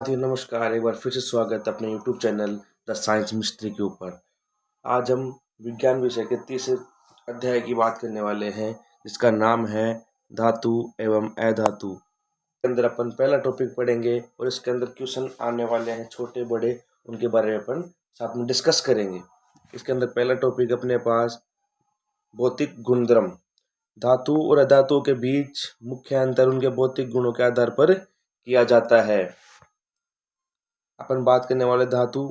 जी नमस्कार, एक बार फिर से स्वागत है अपने YouTube channel the science mystery के ऊपर। आज हम विज्ञान विषय के तीसरे अध्याय की बात करने वाले हैं, जिसका नाम है धातु एवं अधातु। इसके अंदर अपन पहला टॉपिक पढ़ेंगे और इसके अंदर क्वेश्चन आने वाले हैं छोटे बड़े, उनके बारे में अपन साथ में डिस्कस करेंगे। इसके अंदर पहला टॉपिक अपने पास भौतिक गुणधर्म। धातु और अधातु के बीच मुख्य अंतर उनके भौतिक गुणों के आधार पर किया जाता है। अपन बात करने वाले धातु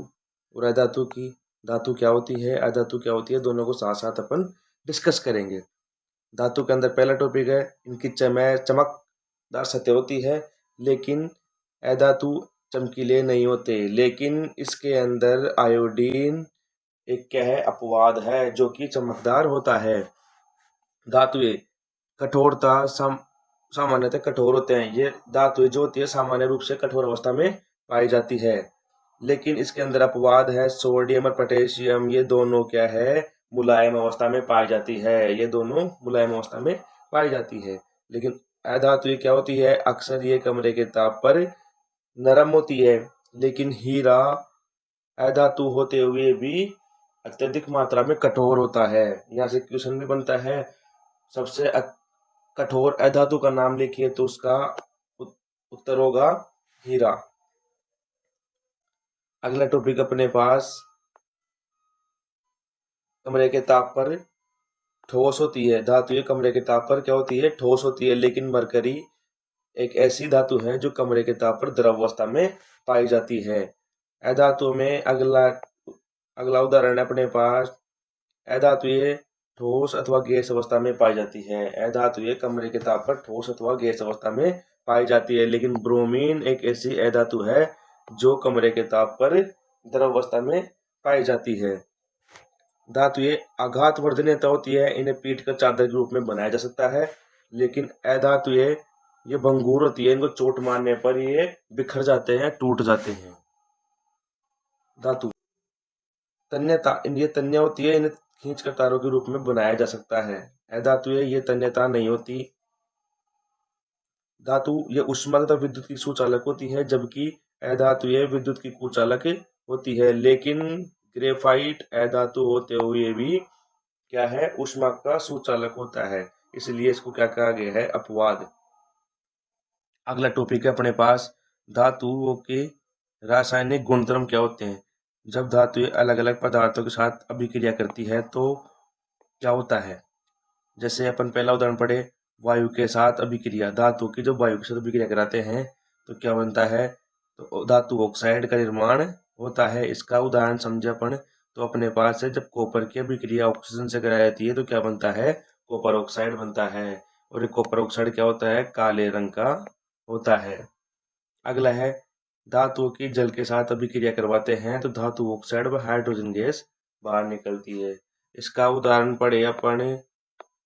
और अधातु की। धातु क्या होती है, अधातु क्या होती है, दोनों को साथ साथ अपन डिस्कस करेंगे। धातु के अंदर पहला टॉपिक है, इनकी चमकदार सतह होती है, लेकिन अधातु चमकीले नहीं होते। लेकिन इसके अंदर आयोडीन एक क्या है, अपवाद है, जो कि चमकदार होता है। धातुएं कठोरता सामान्यतः कठोर होते हैं। ये धातुएं जो होती है सामान्य रूप से कठोर अवस्था में पाई जाती है, लेकिन इसके अंदर अपवाद है। सोडियम और पोटेशियम ये दोनों क्या है, मुलायम अवस्था में पाई जाती है। ये दोनों मुलायम अवस्था में पाई जाती है। लेकिन अधातु क्या होती है, अक्सर ये कमरे के ताप पर नरम होती है। लेकिन हीरा अधातु होते हुए भी अत्यधिक मात्रा में कठोर होता है। यहाँ से क्वेश्चन भी बनता है, सबसे कठोर अधातु का नाम लिखिए, तो उसका उत्तर होगा हीरा। अगला टॉपिक अपने पास, कमरे के ताप पर ठोस होती है। धातु ये कमरे के ताप पर क्या होती है, ठोस होती है। लेकिन मरकरी एक ऐसी धातु है जो कमरे के ताप पर द्रव अवस्था में पाई जाती है। अधातु में अगला अगला उदाहरण अपने पास, अधातु ये ठोस अथवा गैस अवस्था में पाई जाती है। अधातु ये कमरे के ताप पर ठोस अथवा गैस अवस्था में पाई जाती है। लेकिन ब्रोमीन एक ऐसी अधातु है जो कमरे के ताप पर द्रव अवस्था में पाई जाती है। धातु ये आघात वर्धनीयता होती है, इन्हें पीट कर चादर के रूप में बनाया जा सकता है। लेकिन अधातु ये भंगुर होती है, इनको चोट मारने पर ये बिखर जाते हैं, टूट जाते हैं। धातु तन्यता, ये तन्य होती है, इन्हें खींचकर तारों के रूप में बनाया जा सकता है। अधातु ये तन्यता नहीं होती। धातु ये ऊष्मा तथा विद्युत की सुचालक होती है, जबकि अधातु ये विद्युत की कुचालक होती है। लेकिन ग्रेफाइट अधातु होते हुए भी क्या है, ऊष्मा का सुचालक होता है, इसलिए इसको क्या कहा गया है, अपवाद। अगला टॉपिक है अपने पास, धातुओं के रासायनिक गुणधर्म क्या होते हैं। जब धातु अलग अलग पदार्थों के साथ अभिक्रिया करती है तो क्या होता है। जैसे अपन पहला उदाहरण पढ़े, वायु के साथ अभिक्रिया। धातु की जब वायु के साथ अभिक्रिया कराते हैं तो क्या बनता है, तो धातु ऑक्साइड का निर्माण होता है। इसका उदाहरण समझे अपन, तो अपने पास है, जब कॉपर की अभिक्रिया ऑक्सीजन से कराई जाती है तो क्या बनता है, कॉपर ऑक्साइड बनता है। और ये कॉपर ऑक्साइड क्या होता है, काले रंग का होता है। अगला है, धातुओं की जल के साथ अभिक्रिया करवाते हैं तो धातु ऑक्साइड व हाइड्रोजन गैस बाहर निकलती है। इसका उदाहरण पढ़े अपन,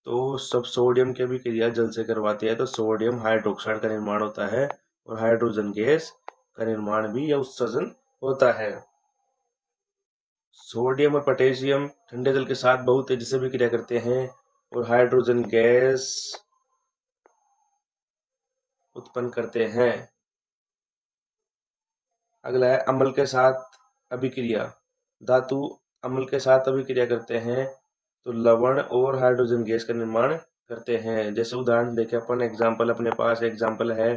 तो सब सोडियम की अभिक्रिया जल से करवाते हैं तो सोडियम हाइड्रोक्साइड का निर्माण होता है और हाइड्रोजन गैस का निर्माण भी या उत्सर्जन होता है। सोडियम और पोटेशियम ठंडे जल के साथ बहुत तेजी से अभिक्रिया करते हैं और हाइड्रोजन गैस उत्पन्न करते हैं। अगला है, अम्ल के साथ अभिक्रिया। धातु अम्ल के साथ अभिक्रिया करते हैं तो लवण और हाइड्रोजन गैस का निर्माण करते हैं। जैसे उदाहरण देखें अपन, एग्जाम्पल अपने पास एग्जाम्पल है,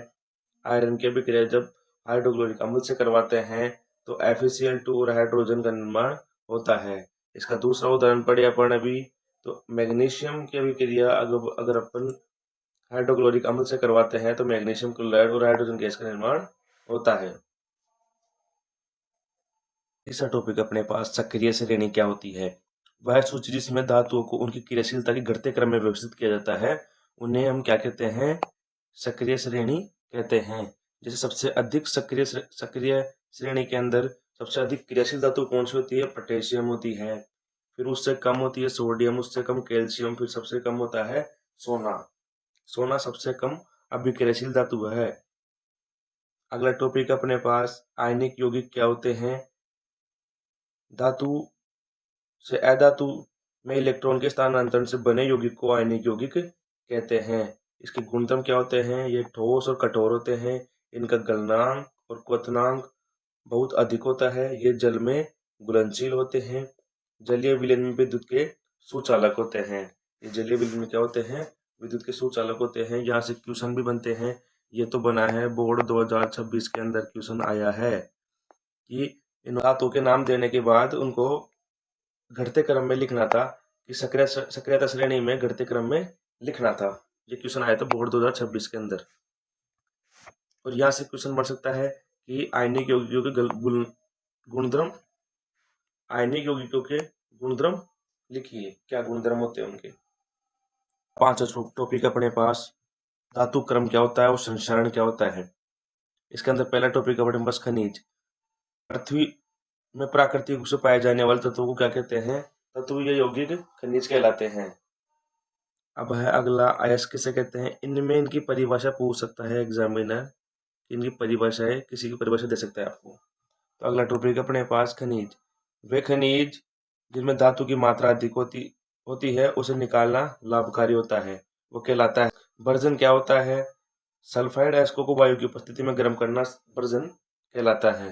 आयरन की अभिक्रिया जब हाइड्रोक्लोरिक अम्ल से करवाते हैं तो FeCl2 और हाइड्रोजन का निर्माण होता है। इसका दूसरा उदाहरण पढ़े अपन अभी, तो मैग्नीशियम की अभिक्रिया अगर अपन हाइड्रोक्लोरिक अम्ल से करवाते हैं तो मैग्नीशियम क्लोराइड और हाइड्रोजन गैस का निर्माण होता है। तीसरा टॉपिक अपने पास, सक्रिय श्रेणी क्या होती है। वह सूची जिसमें धातुओं को उनकी क्रियाशीलता के घटते क्रम में व्यवस्थित किया जाता है, उन्हें हम क्या कहते हैं, सक्रिय श्रेणी कहते हैं। जैसे सबसे अधिक सक्रिय श्रेणी के अंदर सबसे अधिक क्रियाशील धातु कौन सी होती है, पोटेशियम होती है। फिर उससे कम होती है सोडियम, उससे कम कैल्शियम, फिर सबसे कम होता है सोना। सोना सबसे कम अभिक्रियाशील धातु है। अगला टॉपिक अपने पास, आयनिक यौगिक क्या होते हैं। धातु से अधातु में इलेक्ट्रॉन के स्थानांतरण से बने यौगिक को आयनिक यौगिक कहते हैं। इसके गुणधर्म क्या होते हैं, ये ठोस और कठोर होते हैं, इनका गलनांक और क्वथनांक बहुत अधिक होता है। ये जल में घुलनशील होते हैं। जलीय विलयन में विद्युत के सुचालक होते हैं। ये जलीय विलयन में क्या होते हैं? विद्युत के सुचालक होते हैं। यहाँ से क्वेश्चन भी बनते हैं। ये तो बना है बोर्ड 2026 के अंदर क्वेश्चन आया है कि इन धातुओं के नाम देने के बाद उनको घटते क्रम में लिखना था कि सक्रियता श्रेणी में घटते क्रम में लिखना था। ये क्वेश्चन आया था बोर्ड 2026 के अंदर। और यहाँ से क्वेश्चन बन सकता है कि आयनिक यौगिकों के गुणधर्म, आयनिक यौगिकों के गुणधर्म लिखिए, क्या गुणधर्म होते हैं उनके। 5 टॉपिक अपने पास, धातु क्रम क्या होता है और संचरण क्या होता है। इसके अंदर पहला टॉपिक अपने पास खनिज। पृथ्वी में प्राकृतिक रूप से पाए जाने वाले तत्वों को क्या कहते हैं? तत्व या यौगिक खनिज कहलाते हैं। अब है अगला, अयस्क किसे कहते हैं? इनमें इनकी परिभाषा पूछ सकता है एग्जामिनर, इनकी परिभाषा है, किसी की परिभाषा दे सकता है आपको। तो अगला टॉपिक अपने पास खनिज। वे खनिज जिनमें धातु की मात्रा अधिक होती है उसे निकालना लाभकारी होता है, वो कहलाता है बर्जन। क्या होता है? सल्फाइड अयस्कों को वायु की उपस्थिति में गर्म करना बर्जन कहलाता है।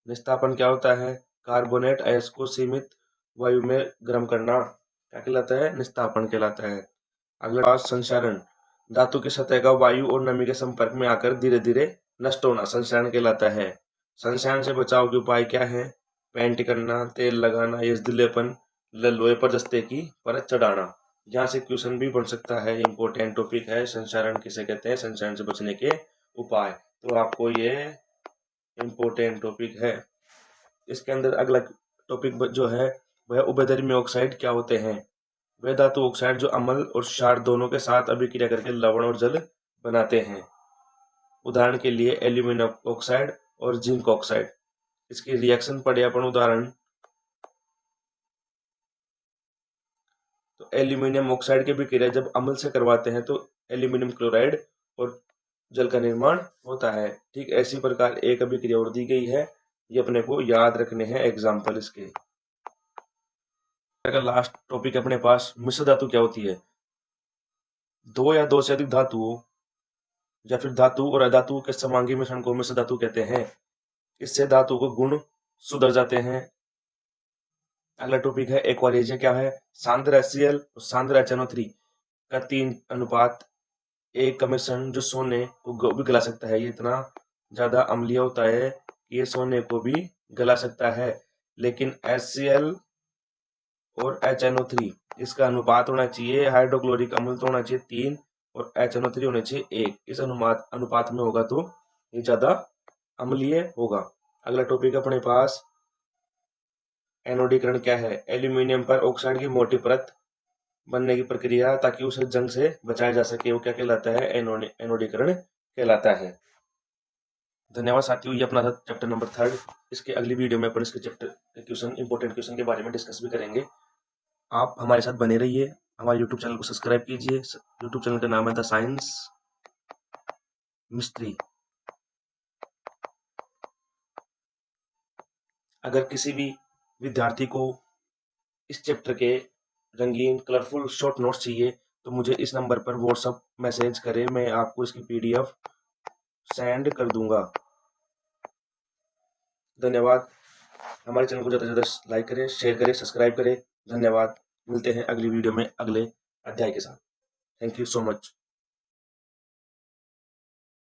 निस्तापन क्या होता है? कार्बोनेट अयस्क को सीमित वायु में गर्म करना क्या कहलाता है? निस्तापन कहलाता है। अगला पास संक्षारण। धातु की सतह का वायु और नमी के संपर्क में आकर धीरे धीरे नष्ट होना संक्षारण कहलाता है। संक्षारण से बचाव के उपाय क्या है? पेंट करना, तेल लगाना, यजदिलेपन, लोहे पर जस्ते की परत चढ़ाना। यहाँ से क्वेश्चन भी बन सकता है। इंपॉर्टेंट टॉपिक है, संक्षारण किसे कहते हैं, संक्षारण से बचने के उपाय। तो आपको ये इंपॉर्टेंट टॉपिक है। इसके अंदर अगला टॉपिक जो है वह उभयधर्मी ऑक्साइड क्या होते हैं? वे धातु ऑक्साइड जो अम्ल और क्षार दोनों के साथ अभिक्रिया करके लवण और जल बनाते हैं। उदाहरण के लिए एल्यूमिनियम ऑक्साइड और जिंक ऑक्साइड। इसकी रिएक्शन पढ़े अपन उदाहरण। तो एल्यूमिनियम ऑक्साइड की अभिक्रिया जब अम्ल से करवाते हैं तो एल्यूमिनियम क्लोराइड और जल का निर्माण होता है। ठीक ऐसी प्रकार एक अभिक्रिया और दी गई है, ये अपने को याद रखने हैं एग्जाम्पल इसके। लास्ट टॉपिक अपने पास मिश्र धातु क्या होती है? दो या दो से अधिक धातुओं या फिर धातु और अधातु के समांगी मिश्रण को मिश्र धातु कहते हैं। इससे धातु को गुण सुधर जाते हैं। अगला टॉपिक है एक्वारेजिया क्या है? सांद्र HCl और सांद्र HNO3 का 3:1 का मिश्रण जो सोने को भी गला सकता है। ये इतना ज्यादा अम्लीय होता है कि ये सोने को भी गला सकता है। लेकिन HCl और HNO3 इसका अनुपात होना चाहिए, हाइड्रोक्लोरिक अम्ल तो होना चाहिए 3 और HNO3 होना चाहिए 1। इस अनुपात में होगा तो ये ज्यादा अम्लीय होगा। अगला टॉपिक अपने पास एनोडीकरण क्या है? एल्यूमिनियम पर ऑक्साइड की मोटी परत बनने की प्रक्रिया ताकि उसे जंग से बचाया जा सके, वो क्या कहलाता है? एनोडीकरण कहलाता है। धन्यवाद साथियों, ये अपना था चैप्टर नंबर 3। इसके अगली वीडियो में अपन इसके चैप्टर के क्वेश्चन, इंपॉर्टेंट क्वेश्चन के बारे में डिस्कस भी करेंगे। आप हमारे साथ बने रहिए, हमारे यूट्यूब चैनल को सब्सक्राइब कीजिए। यूट्यूब चैनल का नाम है द साइंस मिस्ट्री। अगर किसी भी विद्यार्थी को इस चैप्टर के रंगीन कलरफुल शॉर्ट नोट्स चाहिए तो मुझे इस नंबर पर व्हाट्सएप मैसेज करें, मैं आपको इसकी PDF सेंड कर दूंगा। धन्यवाद। हमारे चैनल को ज़्यादा से ज़्यादा लाइक करें, शेयर करें, सब्सक्राइब करें। धन्यवाद। मिलते हैं अगली वीडियो में अगले अध्याय के साथ। Thank you so much.